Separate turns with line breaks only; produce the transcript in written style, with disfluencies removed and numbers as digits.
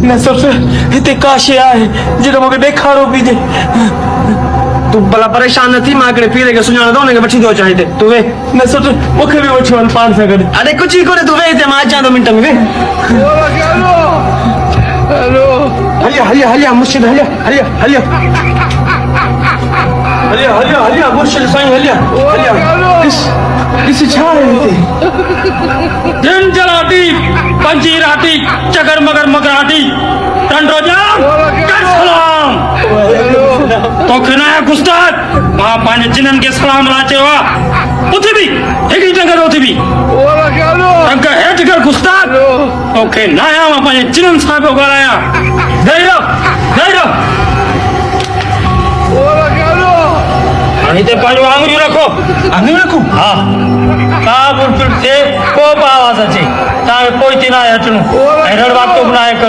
न सोच हिते काशे आहे जेको मूंखे ॾेखारो पई दे
तू भला परेशान न थी मां हिकिड़े पीरे खे सुञाणा थो हुनखे वठी थो अचां हिते तू वे
न सोच मूंखे बि वठी वञ पाण सां गॾु
अरे कुझु ई कोन्हे तू वे हिते मां अचां थो मिंट में वे हलिया हलिया हलिया मुर्शिद हलिया हलिया हलिया हलिया हलिया हलिया मुर्शिद साईं हलिया हलिया
ॾिस छा आहे हिते
दिन जलाटी पंजी राटी चगर मगर मगराटी टंडो जाम कर सलाम तो खनाया गुस्ताद मां पाने जिनन के सलाम लाचे वा उथे भी हेगी टंगर उथे भी टंग हेठ कर गुस्ताद ओके नाया मां पाने जिनन साहब गलाया दईरो हिते पंहिंजो आङुरियूं रखो हा का बुलबुल थे को आवाज़ अचे तव्हांखे पोइ थी न आहे अचणो ऐं रड़वातो बि न आहे करणो